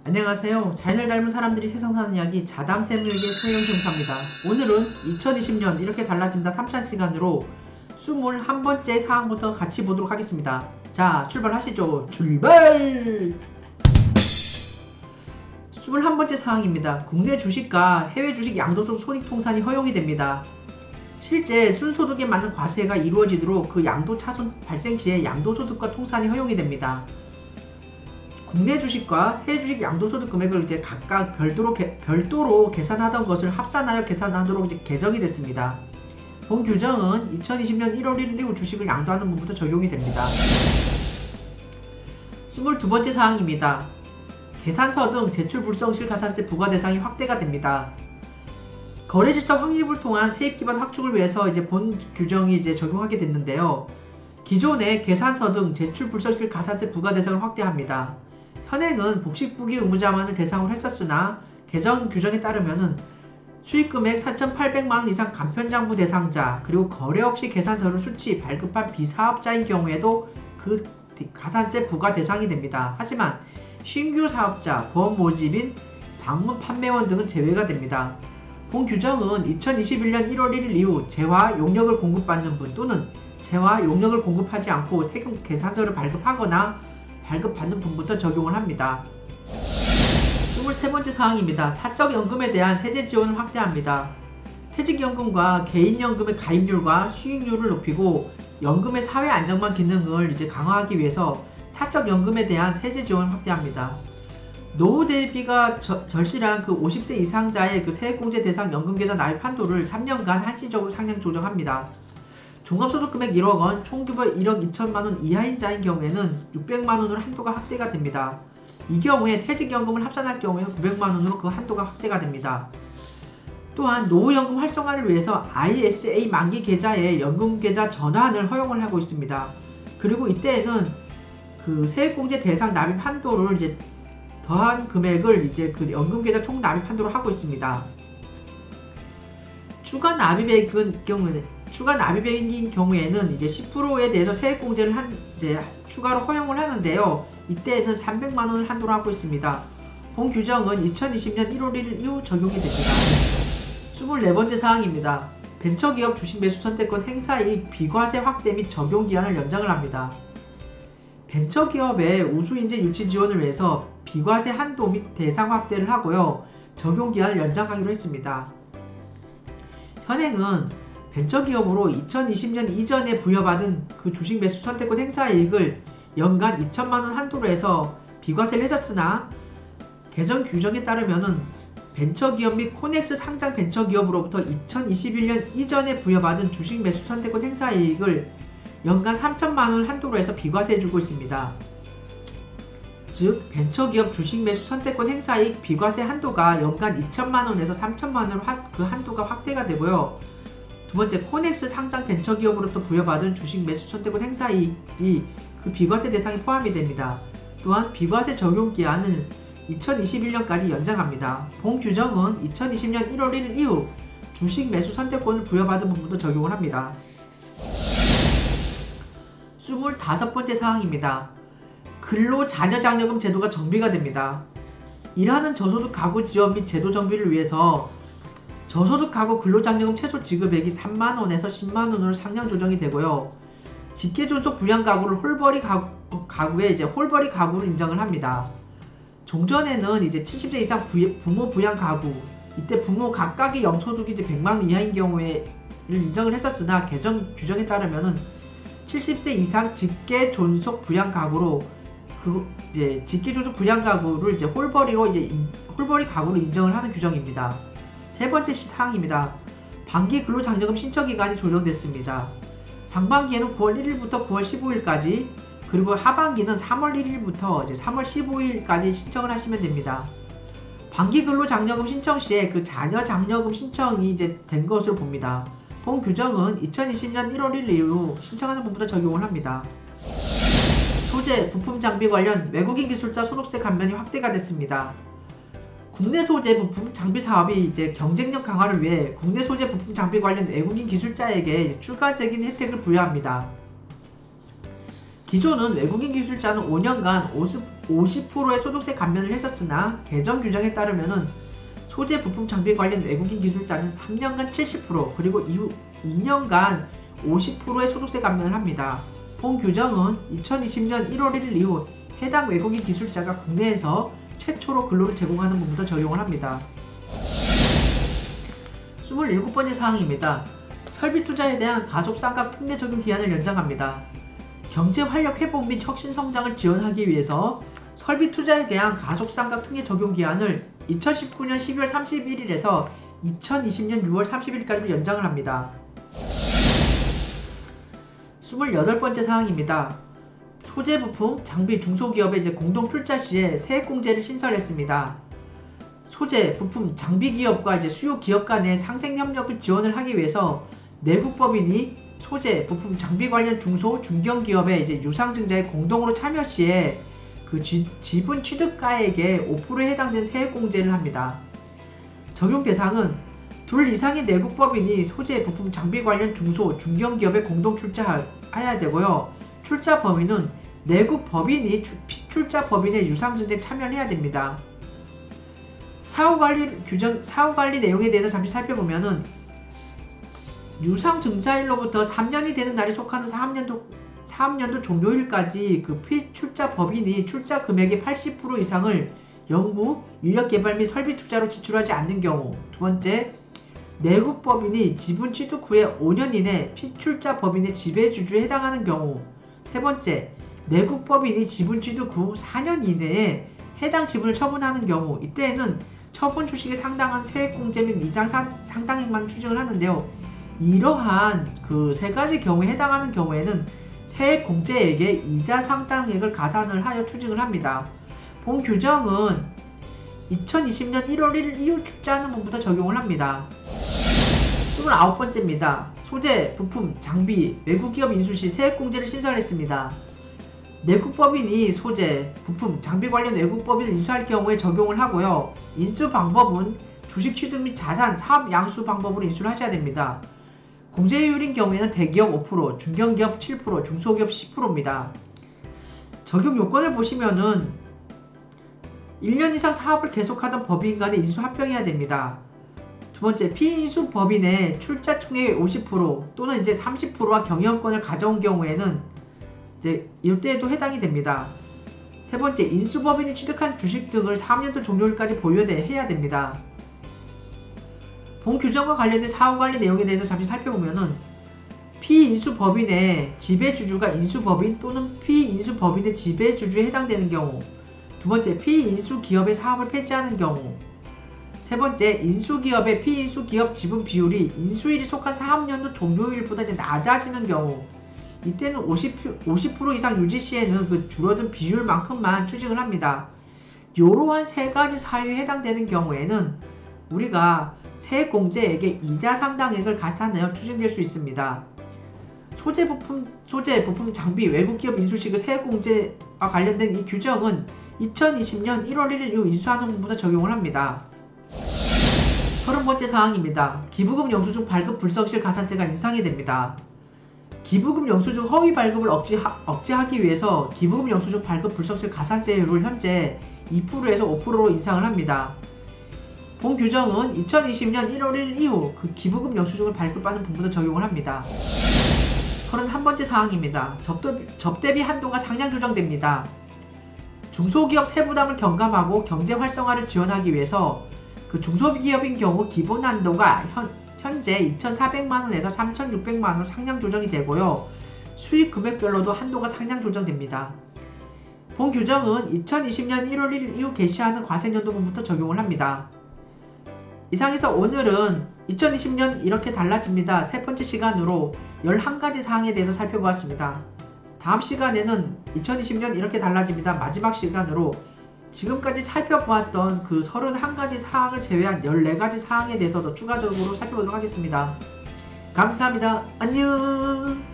안녕하세요. 자연을 닮은 사람들이 세상 사는 이야기 자담샘에게 소영정사입니다. 오늘은 2020년 이렇게 달라집니다 3차 시간으로 21번째 사항부터 같이 보도록 하겠습니다. 자, 출발하시죠. 출발! 21번째 사항입니다. 국내 주식과 해외 주식 양도소득 손익통산이 허용이 됩니다. 실제 순소득에 맞는 과세가 이루어지도록 그 양도차손 발생 시에 양도소득과 통산이 허용이 됩니다. 국내 주식과 해외 주식 양도소득 금액을 이제 각각 별도로 계산하던 것을 합산하여 계산하도록 이제 개정이 됐습니다. 본 규정은 2020년 1월 1일 이후 주식을 양도하는 분부터 적용이 됩니다. 22번째 사항입니다. 계산서 등 제출불성실 가산세 부과 대상이 확대가 됩니다. 거래질서 확립을 통한 세입기반 확충을 위해서 이제 본 규정이 이제 적용하게 됐는데요. 기존의 계산서 등 제출불성실 가산세 부과 대상을 확대합니다. 현행은 복식부기 의무자만을 대상으로 했었으나 개정 규정에 따르면은 수익금액 4,800만원 이상 간편장부 대상자 그리고 거래 없이 계산서를 수취 발급한 비사업자인 경우에도 그 가산세 부과 대상이 됩니다. 하지만 신규 사업자, 보험 모집인, 방문 판매원 등은 제외가 됩니다. 본 규정은 2021년 1월 1일 이후 재화 용역을 공급받는 분 또는 재화 용역을 공급하지 않고 세금 계산서를 발급하거나 발급받는 분부터 적용을 합니다. 23번째 사항입니다. 사적연금에 대한 세제 지원을 확대합니다. 퇴직연금과 개인연금의 가입률과 수익률을 높이고 연금의 사회 안정망 기능을 이제 강화하기 위해서 사적연금에 대한 세제 지원을 확대합니다. 노후 대비가 절실한 그 50세 이상자의 그 세액공제 대상 연금계좌 납입 한도를 3년간 한시적으로 상향 조정합니다. 종합소득금액 1억원, 총규모 1억 2천만원 이하인 자인 경우에는 600만원으로 한도가 확대가 됩니다. 이 경우에 퇴직연금을 합산할 경우에는 900만원으로 그 한도가 확대가 됩니다. 또한 노후연금 활성화를 위해서 ISA 만기 계좌의 연금계좌 전환을 허용을 하고 있습니다. 그리고 이때에는 그 세액공제 대상 납입 한도를 이제 더한 금액을 이제 그 연금계좌 총 납입 한도로 하고 있습니다. 추가 납입액인 경우에는 이제 10%에 대해서 세액공제를 이제 추가로 허용을 하는데요. 이때에는 300만원을 한도로 하고 있습니다. 본 규정은 2020년 1월 1일 이후 적용이 됩니다. 24번째 사항입니다. 벤처기업 주식 매수 선택권 행사이익 비과세 확대 및 적용기한을 연장을 합니다. 벤처기업의 우수인재 유치 지원을 위해서 비과세 한도 및 대상 확대를 하고요. 적용기한을 연장하기로 했습니다. 현행은 벤처기업으로 2020년 이전에 부여받은 그 주식 매수 선택권 행사이익을 연간 2천만원 한도로 해서 비과세를 했었으나 개정 규정에 따르면은 벤처기업 및 코넥스 상장 벤처기업으로부터 2021년 이전에 부여받은 주식 매수 선택권 행사이익을 연간 3천만원을 한도로 해서 비과세해주고 있습니다. 즉 벤처기업 주식 매수 선택권 행사이익 비과세 한도가 연간 2천만원에서 3천만원으로 그 한도가 확대가 되고요. 두 번째, 코넥스 상장 벤처기업으로부터 부여받은 주식 매수 선택권 행사이익이 그 비과세 대상에 포함이 됩니다. 또한 비과세 적용 기한을 2021년까지 연장합니다. 본 규정은 2020년 1월 1일 이후 주식 매수 선택권을 부여받은 부분도 적용을 합니다. 25번째 사항입니다. 근로자녀장려금 제도가 정비가 됩니다. 일하는 저소득 가구 지원 및 제도 정비를 위해서 저소득 가구 근로장려금 최소 지급액이 3만원에서 10만원으로 상향 조정이 되고요. 직계존속 부양가구를 홀벌이 가구에 이제 홀벌이 가구로 인정을 합니다. 종전에는 이제 70세 이상 부모 부양 가구, 이때 부모 각각의 영소득이 이제 100만원 이하인 경우에를 인정을 했었으나 개정 규정에 따르면은 70세 이상 직계존속 부양 가구로 이제 직계존속 부양 가구를 이제 홀벌이 가구로 인정을 하는 규정입니다. 세 번째 사항입니다. 반기 근로장려금 신청기간이 조정됐습니다. 상반기에는 9월 1일부터 9월 15일까지 그리고 하반기는 3월 1일부터 이제 3월 15일까지 신청을 하시면 됩니다. 반기 근로장려금 신청 시에 그 자녀 장려금 신청이 이제 된 것으로 봅니다. 본 규정은 2020년 1월 1일 이후 신청하는 분부터 적용을 합니다. 소재, 부품 장비 관련 외국인 기술자 소득세 감면이 확대가 됐습니다. 국내 소재, 부품, 장비 사업이 이제 경쟁력 강화를 위해 국내 소재, 부품, 장비 관련 외국인 기술자에게 추가적인 혜택을 부여합니다. 기존은 외국인 기술자는 5년간 50%의 소득세 감면을 했었으나 개정 규정에 따르면은 소재 부품 장비 관련 외국인 기술자는 3년간 70% 그리고 이후 2년간 50%의 소득세 감면을 합니다. 본 규정은 2020년 1월 1일 이후 해당 외국인 기술자가 국내에서 최초로 근로를 제공하는 부분도 적용을 합니다. 27번째 사항입니다. 설비 투자에 대한 가속상각 특례 적용 기한을 연장합니다. 경제 활력 회복 및 혁신 성장을 지원하기 위해서 설비 투자에 대한 가속상각 특례 적용 기한을 2019년 12월 31일에서 2020년 6월 30일까지 연장을 합니다. 28번째 사항입니다. 소재 부품, 장비, 중소기업의 공동 출자 시에 세액공제를 신설했습니다. 소재, 부품, 장비 기업과 수요 기업 간의 상생 협력을 지원을 하기 위해서 내국법인이 소재, 부품, 장비 관련 중소, 중견기업의 유상증자에 공동으로 참여 시에 그 지분 취득가액의 5%에 해당되는 세액공제를 합니다. 적용 대상은 둘 이상의 내국법인이 소재, 부품, 장비 관련 중소, 중견기업에 공동 출자해야 되고요. 출자 범위는 내국 법인이 피출자 법인의 유상증자에 참여를 해야 됩니다. 사후관리 내용에 대해서 잠시 살펴보면은 유상증자일로부터 3년이 되는 날이 속하는 사업년도 종료일까지 그 피출자 법인이 출자 금액의 80% 이상을 연구, 인력개발 및 설비 투자로 지출하지 않는 경우. 두 번째, 내국 법인이 지분 취득 후에 5년 이내 피출자 법인의 지배주주에 해당하는 경우. 세 번째, 내국 법인이 지분 취득 후 4년 이내에 해당 지분을 처분하는 경우. 이때에는 처분 주식에 상당한 세액공제 및 이자 상당액만 추징을 하는데요. 이러한 그 세 가지 경우에 해당하는 경우에는 세액공제액에 이자 상당액을 가산을 하여 추징을 합니다. 본 규정은 2020년 1월 1일 이후 출자하는 분부터 적용을 합니다. 29번째입니다. 소재, 부품, 장비, 외국기업 인수 시 세액공제를 신설했습니다. 내국법인이 소재, 부품, 장비 관련 외국법인을 인수할 경우에 적용을 하고요. 인수 방법은 주식 취득 및 자산, 사업 양수 방법으로 인수를 하셔야 됩니다. 공제율인 경우에는 대기업 5%, 중견기업 7%, 중소기업 10%입니다. 적용 요건을 보시면은 1년 이상 사업을 계속하던 법인 간에 인수 합병해야 됩니다. 두 번째, 피인수 법인의 출자 총액의 50% 또는 30%와 경영권을 가져온 경우에는 이때에도 해당이 됩니다. 세 번째, 인수법인이 취득한 주식 등을 3년도 종료일까지 보유해야 됩니다. 본 규정과 관련된 사후관리 내용에 대해서 잠시 살펴보면은 피인수법인의 지배주주가 인수법인 또는 피인수법인의 지배주주에 해당되는 경우. 두 번째, 피인수기업의 사업을 폐지하는 경우. 세 번째, 인수기업의 피인수기업 지분 비율이 인수일이 속한 사업년도 종료일보다 낮아지는 경우. 이때는 50% 이상 유지 시에는 그 줄어든 비율만큼만 추징을 합니다. 이러한 세 가지 사유에 해당되는 경우에는 우리가 세액공제액의 이자 상당액을 가산하여 추징될 수 있습니다. 소재, 부품, 장비, 외국기업 인수시의 세액공제와 관련된 이 규정은 2020년 1월 1일 이후 인수하는 분부터 적용을 합니다. 30번째 사항입니다. 기부금 영수증 발급 불성실 가산세가 인상이 됩니다. 기부금 영수증 허위 발급을 억제하기 위해서 기부금 영수증 발급 불성실 가산세율을 현재 2%에서 5%로 인상을 합니다. 본 규정은 2020년 1월 1일 이후 그 기부금 영수증을 발급하는 분부터 적용을 합니다. 31번째 사항입니다. 접대비 한도가 상향 조정됩니다. 중소기업 세부담을 경감하고 경제 활성화를 지원하기 위해서 그 중소기업인 경우 기본 한도가 현재 2,400만원에서 3,600만원으로 상향 조정이 되고요. 수익 금액별로도 한도가 상향 조정됩니다. 본 규정은 2020년 1월 1일 이후 개시하는 과세연도분부터 적용을 합니다. 이상에서 오늘은 2020년 이렇게 달라집니다. 세 번째 시간으로 11가지 사항에 대해서 살펴보았습니다. 다음 시간에는 2020년 이렇게 달라집니다. 마지막 시간으로 지금까지 살펴보았던 그 31가지 사항을 제외한 14가지 사항에 대해서 더 추가적으로 살펴보도록 하겠습니다. 감사합니다. 안녕.